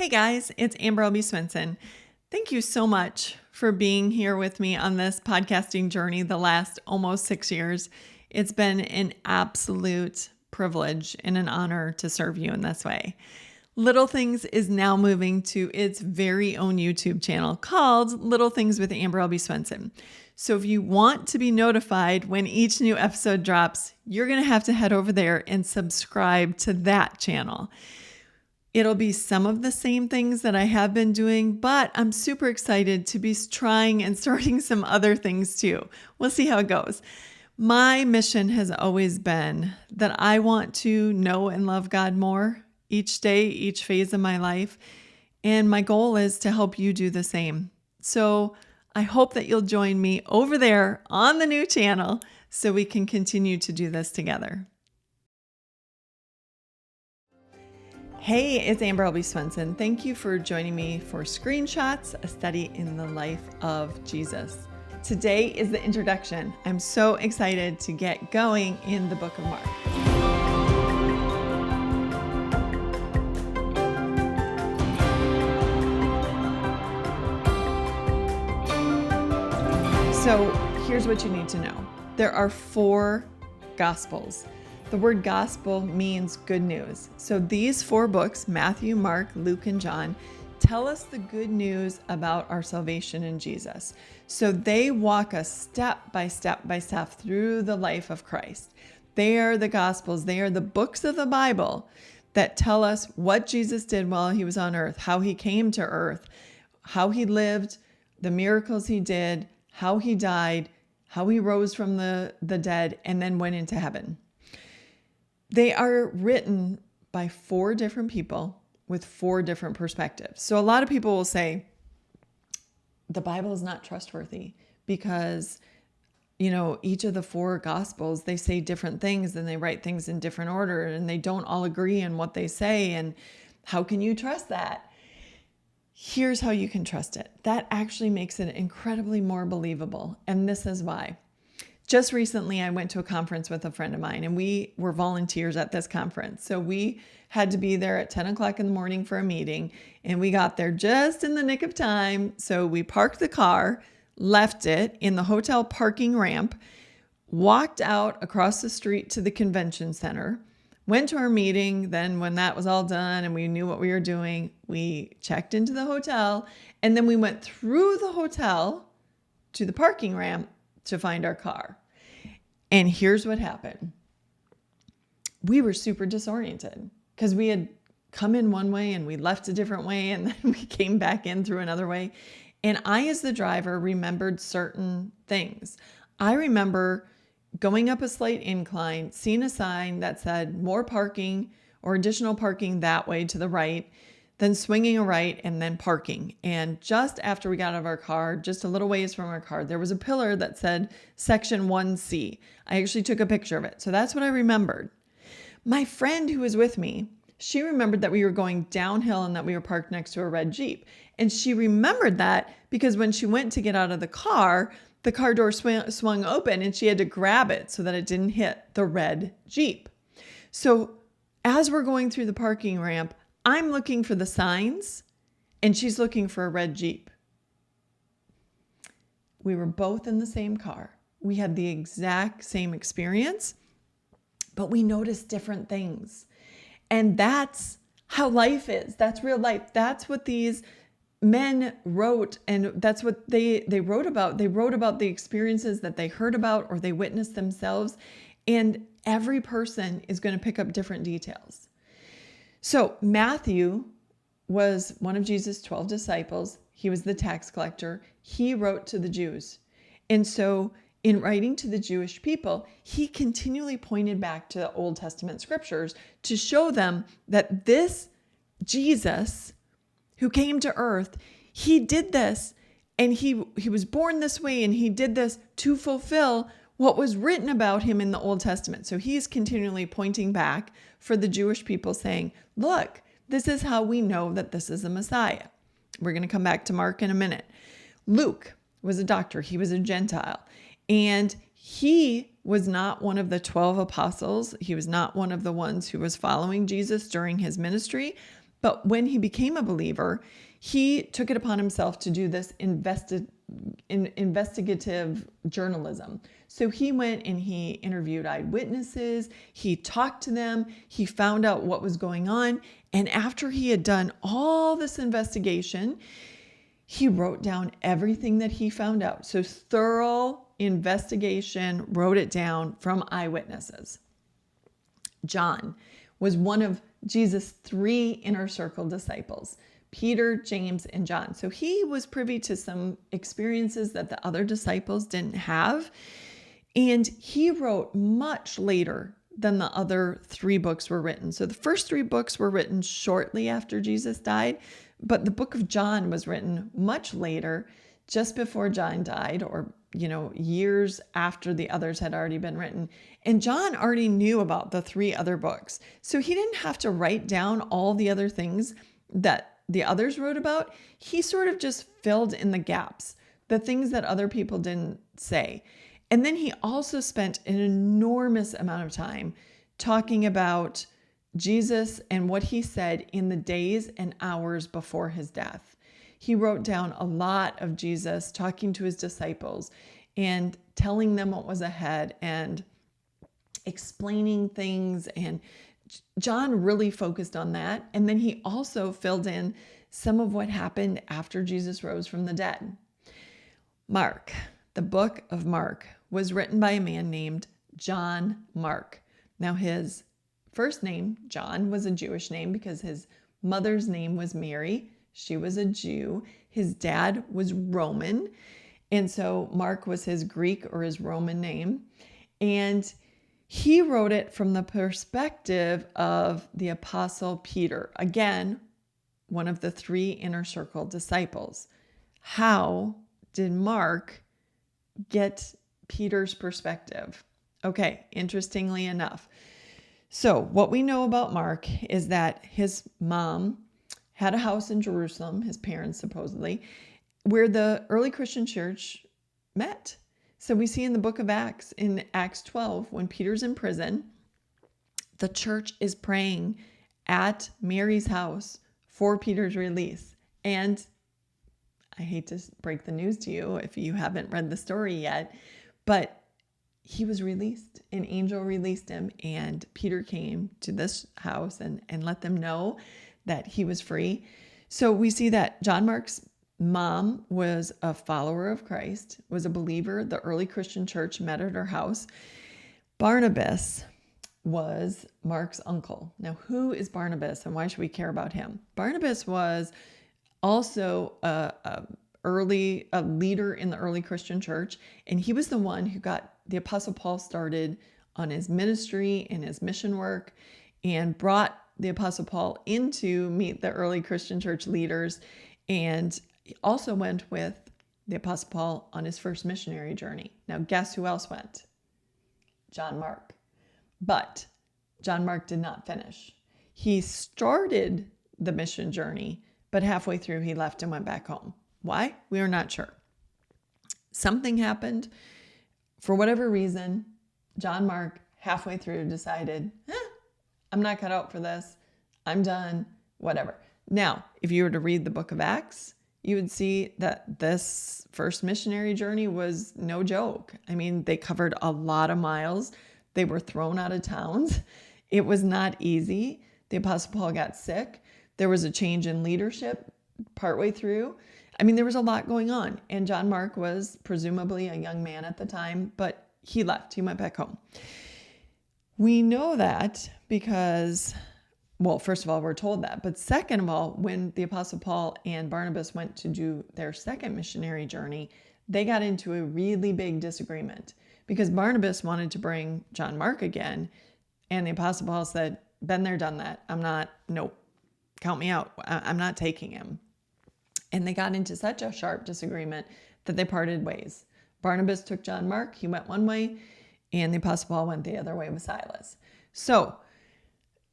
Hey guys, it's Amber Albee Swenson. Thank you so much for being here with me on this podcasting journey the last almost 6 years. It's been an absolute privilege and an honor to serve you in this way. Little Things is now moving to its very own YouTube channel called Little Things with Amber Albee Swenson. So if you want to be notified when each new episode drops, you're going to have to head over there and subscribe to that channel. It'll be some of the same things that I have been doing, but I'm super excited to be trying and starting some other things too. We'll see how it goes. My mission has always been that I want to know and love God more each day, each phase of my life. And my goal is to help you do the same. So I hope that you'll join me over there on the new channel so we can continue to do this together. Hey, it's Amber Albee Swenson. Thank you for joining me for Screenshots, a study in the life of Jesus. Today is the introduction. I'm so excited to get going in the book of Mark. So here's what you need to know. There are 4 Gospels. The word gospel means good news. So these 4 books, Matthew, Mark, Luke, and John, tell us the good news about our salvation in Jesus. So they walk us step by step through the life of Christ. They are the Gospels. They are the books of the Bible that tell us what Jesus did while he was on earth, how he came to earth, how he lived, the miracles he did, how he died, how he rose from the dead, and then went into heaven. They are written by 4 different people with 4 different perspectives. So a lot of people will say the Bible is not trustworthy because, each of the 4 Gospels, they say different things and they write things in different order and they don't all agree in what they say. And how can you trust that? Here's how you can trust it. That actually makes it incredibly more believable. And this is why. Just recently, I went to a conference with a friend of mine, and we were volunteers at this conference. So we had to be there at 10 o'clock in the morning for a meeting, and we got there just in the nick of time. So we parked the car, left it in the hotel parking ramp, walked out across the street to the convention center, went to our meeting. Then when that was all done and we knew what we were doing, we checked into the hotel, and then we went through the hotel to the parking ramp to find our car. And here's what happened. We were super disoriented because we had come in one way and we left a different way, and then we came back in through another way. And I, as the driver, remembered certain things. I remember going up a slight incline, seeing a sign that said more parking or additional parking that way to the right, then swinging a right and then parking. And just after we got out of our car, just a little ways from our car, there was a pillar that said section 1C. I actually took a picture of it. So that's what I remembered. My friend who was with me, she remembered that we were going downhill and that we were parked next to a red Jeep. And she remembered that because when she went to get out of the car door swung open and she had to grab it so that it didn't hit the red Jeep. So as we're going through the parking ramp, I'm looking for the signs and she's looking for a red Jeep. We were both in the same car. We had the exact same experience, but we noticed different things. And that's how life is. That's real life. That's what these men wrote, and that's what they wrote about. They wrote about the experiences that they heard about or they witnessed themselves. And every person is going to pick up different details. So Matthew was one of Jesus' 12 disciples. He was the tax collector. He wrote to the Jews. And so in writing to the Jewish people, he continually pointed back to the Old Testament scriptures to show them that this Jesus who came to earth, he did this, and he was born this way, and he did this to fulfill what was written about him in the Old Testament. So he's continually pointing back for the Jewish people saying, look, this is how we know that this is the Messiah. We're going to come back to Mark in a minute. Luke was a doctor. He was a Gentile. And he was not one of the 12 apostles. He was not one of the ones who was following Jesus during his ministry. But when he became a believer, he took it upon himself to do this investigative journalism. So he went and he interviewed eyewitnesses, he talked to them, he found out what was going on. And after he had done all this investigation, he wrote down everything that he found out. So thorough investigation, wrote it down from eyewitnesses. John was one of Jesus' 3 inner circle disciples, Peter, James, and John. So he was privy to some experiences that the other disciples didn't have. And he wrote much later than the other 3 books were written. So the first 3 books were written shortly after Jesus died, but the book of John was written much later, just before John died, or years after the others had already been written. And John already knew about the 3 other books. So he didn't have to write down all the other things that the others wrote about. He sort of just filled in the gaps, the things that other people didn't say. And then he also spent an enormous amount of time talking about Jesus and what he said in the days and hours before his death. He wrote down a lot of Jesus talking to his disciples and telling them what was ahead and explaining things. And John really focused on that. And then he also filled in some of what happened after Jesus rose from the dead. Mark, the book of Mark, was written by a man named John Mark. Now, his first name, John, was a Jewish name because his mother's name was Mary. She was a Jew. His dad was Roman. And so Mark was his Greek or his Roman name. And he wrote it from the perspective of the Apostle Peter. Again, one of the 3 inner circle disciples. How did Mark get Peter's perspective? Okay, interestingly enough. So what we know about Mark is that his mom had a house in Jerusalem, his parents supposedly, where the early Christian church met. So we see in the book of Acts, in Acts 12, when Peter's in prison, the church is praying at Mary's house for Peter's release. And I hate to break the news to you if you haven't read the story yet, but he was released. An angel released him, and Peter came to this house and let them know that he was free. So we see that John Mark's mom was a follower of Christ, was a believer. The early Christian church met at her house. Barnabas was Mark's uncle. Now, who is Barnabas and why should we care about him? Barnabas was also a leader in the early Christian church, and he was the one who got the Apostle Paul started on his ministry and his mission work, and brought the Apostle Paul in to meet the early Christian church leaders, and he also went with the Apostle Paul on his first missionary journey. Now, guess who else went? John Mark. But John Mark did not finish. He started the mission journey, but halfway through he left and went back home. Why? We are not sure. Something happened. For whatever reason, John Mark halfway through decided, I'm not cut out for this. I'm done, whatever. Now, if you were to read the book of Acts, you would see that this first missionary journey was no joke. I mean, they covered a lot of miles. They were thrown out of towns. It was not easy. The Apostle Paul got sick. There was a change in leadership partway through. I mean, there was a lot going on. And John Mark was presumably a young man at the time, but he left. He went back home. We know that because, well, first of all, we're told that. But second of all, when the Apostle Paul and Barnabas went to do their second missionary journey, they got into a really big disagreement because Barnabas wanted to bring John Mark again. And the Apostle Paul said, been there, done that. Nope, count me out. I'm not taking him. And they got into such a sharp disagreement that they parted ways. Barnabas took John Mark. He went one way, and the Apostle Paul went the other way with Silas. So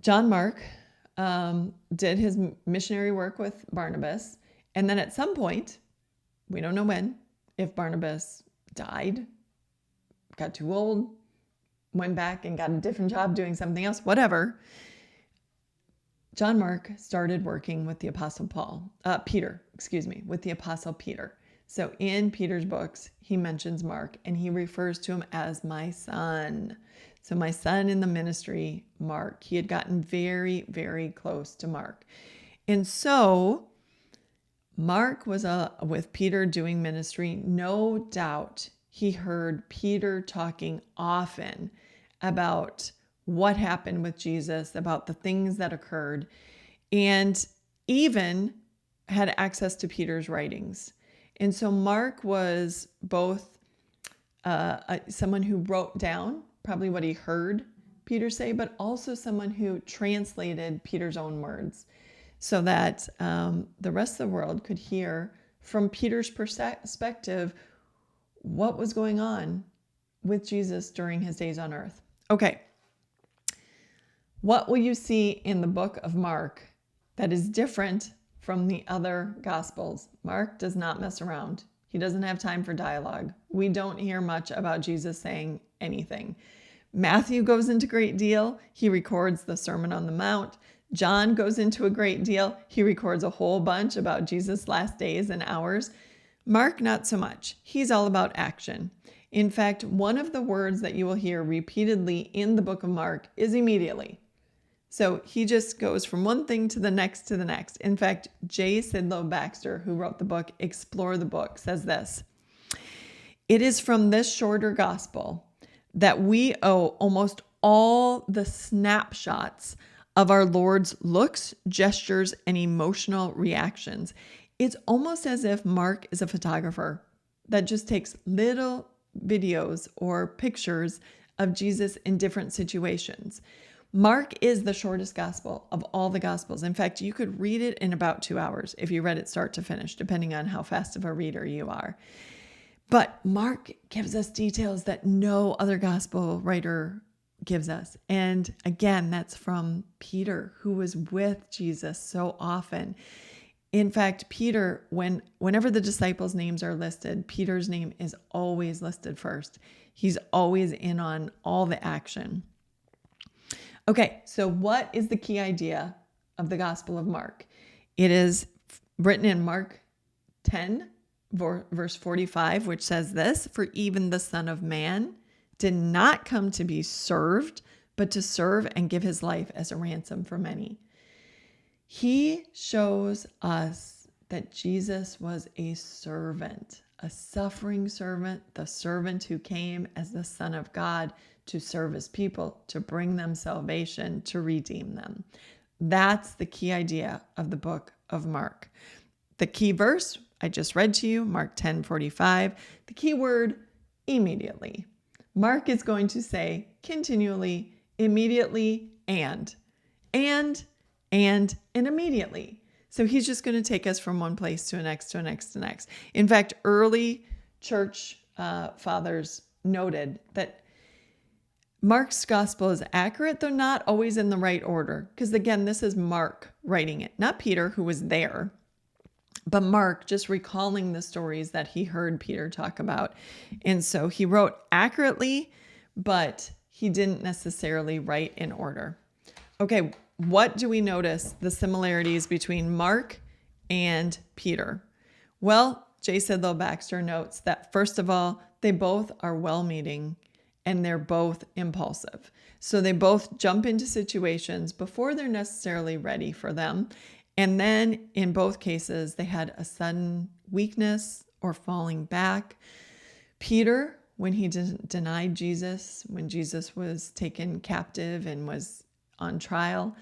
John Mark did his missionary work with Barnabas. And then at some point, we don't know when, if Barnabas died, got too old, went back and got a different job doing something else, whatever, John Mark started working with the Apostle with the Apostle Peter. So in Peter's books, he mentions Mark and he refers to him as my son. So my son in the ministry, Mark. He had gotten very, very close to Mark. And so Mark was with Peter doing ministry. No doubt he heard Peter talking often about what happened with Jesus, about the things that occurred, and even had access to Peter's writings. And so Mark was both someone who wrote down probably what he heard Peter say, but also someone who translated Peter's own words so that the rest of the world could hear from Peter's perspective what was going on with Jesus during his days on earth. Okay. What will you see in the book of Mark that is different from the other Gospels? Mark does not mess around. He doesn't have time for dialogue. We don't hear much about Jesus saying anything. Matthew goes into a great deal. He records the Sermon on the Mount. John goes into a great deal. He records a whole bunch about Jesus' last days and hours. Mark, not so much. He's all about action. In fact, one of the words that you will hear repeatedly in the book of Mark is immediately. So he just goes from one thing to the next to the next. In fact, J. Sidlow Baxter, who wrote the book Explore the Book, says this: "It is from this shorter gospel that we owe almost all the snapshots of our Lord's looks, gestures, and emotional reactions. It's almost as if Mark is a photographer that just takes little videos or pictures of Jesus in different situations. Mark is the shortest gospel of all the gospels. In fact, you could read it in about 2 hours if you read it start to finish, depending on how fast of a reader you are. But Mark gives us details that no other gospel writer gives us. And again, that's from Peter, who was with Jesus so often. In fact, Peter, whenever the disciples' names are listed, Peter's name is always listed first. He's always in on all the action. Okay, so what is the key idea of the Gospel of Mark? It is written in Mark 10, verse 45, which says this: "For even the Son of Man did not come to be served, but to serve and give his life as a ransom for many." He shows us that Jesus was a servant, a suffering servant, the servant who came as the Son of God to serve his people, to bring them salvation, to redeem them. That's the key idea of the book of Mark. The key verse I just read to you, Mark 10:45, the key word, immediately. Mark is going to say continually, immediately, and immediately. So he's just going to take us from one place to the next, to the next, to the next. In fact, early church fathers noted that Mark's gospel is accurate, though not always in the right order. Because again, this is Mark writing it, not Peter, who was there, but Mark just recalling the stories that he heard Peter talk about. And so he wrote accurately, but he didn't necessarily write in order. Okay, what do we notice the similarities between Mark and Peter? Well, J. Sidlow Baxter notes that first of all, they both are well-meaning and they're both impulsive. So they both jump into situations before they're necessarily ready for them. And then in both cases, they had a sudden weakness or falling back. Peter, when he denied Jesus, when Jesus was taken captive and was on trial.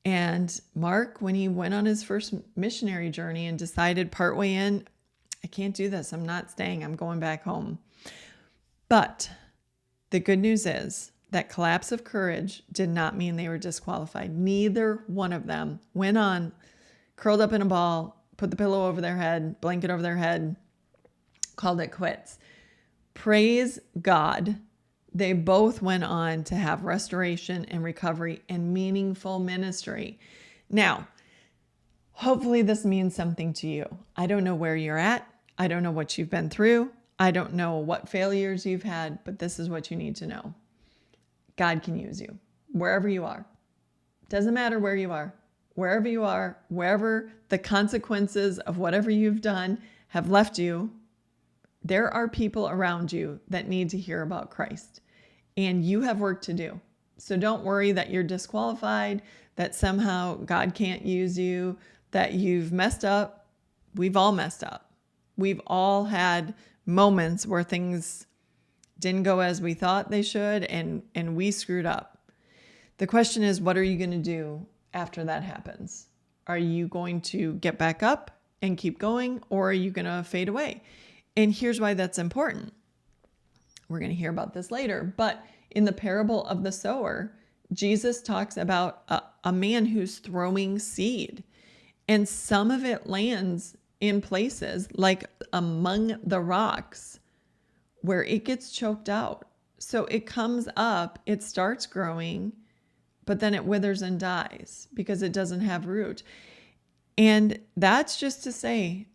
And Mark, when he went on his first missionary journey and decided partway in, I can't do this. I'm not staying. I'm going back home. But the good news is that collapse of courage did not mean they were disqualified. Neither one of them went on, curled up in a ball, put the pillow over their head, blanket over their head, called it quits. Praise God. They both went on to have restoration and recovery and meaningful ministry. Now, hopefully this means something to you. I don't know where you're at. I don't know what you've been through. I don't know what failures you've had, but this is what you need to know. God can use you wherever you are. Doesn't matter where you are. wherever you are, wherever the consequences of whatever you've done have left you, there are people around you that need to hear about Christ, and you have work to do. So don't worry that you're disqualified, that somehow God can't use you, that you've messed up. We've all messed up. We've all had moments where things didn't go as we thought they should, and we screwed up. The question is, what are you going to do after that happens? Are you going to get back up and keep going, or are you going to fade away? And here's why that's important. We're going to hear about this later, but in the parable of the sower, Jesus talks about a man who's throwing seed, and some of it lands in places like among the rocks where it gets choked out. So it comes up, it starts growing, but then it withers and dies because it doesn't have root. And that's just to say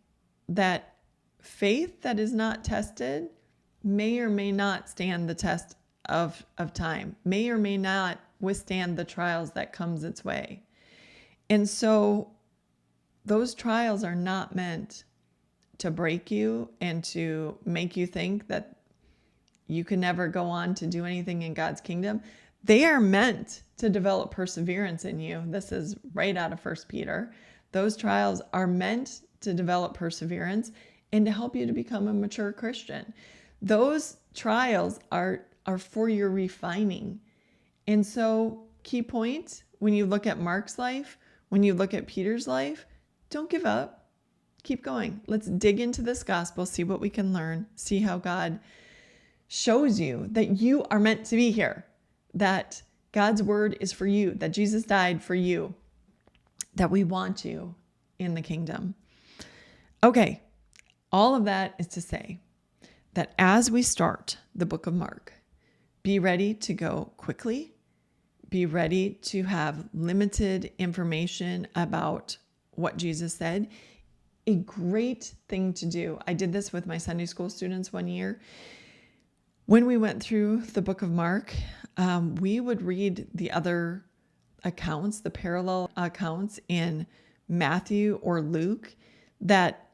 that faith that is not tested may or may not stand the test of time, may or may not withstand the trials that comes its way. And so those trials are not meant to break you and to make you think that you can never go on to do anything in God's kingdom. They are meant to develop perseverance in you. This is right out of 1 Peter. Those trials are meant to develop perseverance and to help you to become a mature Christian. Those trials are for your refining. And so, key point, when you look at Mark's life, when you look at Peter's life, don't give up. Keep going. Let's dig into this gospel, see what we can learn, see how God shows you that you are meant to be here, that God's word is for you, that Jesus died for you, that we want you in the kingdom. Okay, all of that is to say that as we start the book of Mark, be ready to go quickly. Be ready to have limited information about what Jesus said. A great thing to do. I did this with my Sunday school students one year. When we went through the book of Mark, we would read the other accounts, the parallel accounts in Matthew or Luke that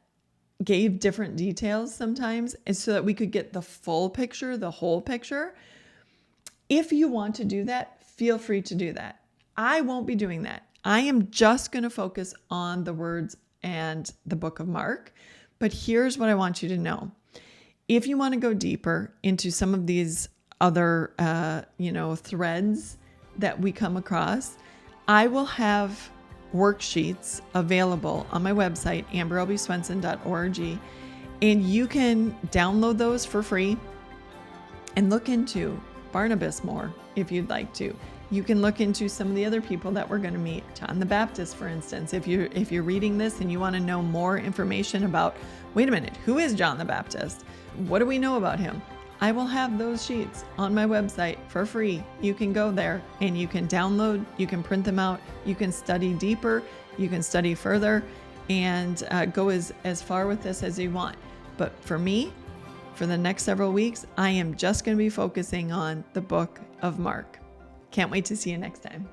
gave different details sometimes, and so that we could get the full picture, the whole picture. If you want to do that, feel free to do that. I won't be doing that. I am just going to focus on the words and the book of Mark. But here's what I want you to know. If you want to go deeper into some of these other, threads that we come across, I will have worksheets available on my website, amberlbswenson.org, and you can download those for free and look into Barnabas more if you'd like to. You can look into some of the other people that we're going to meet. John the Baptist, for instance. If you're reading this and you want to know more information about, wait a minute, who is John the Baptist? What do we know about him? I will have those sheets on my website for free. You can go there and you can download, you can print them out, you can study deeper, you can study further, and go as far with this as you want. But for me, for the next several weeks, I am just going to be focusing on the book of Mark. Can't wait to see you next time.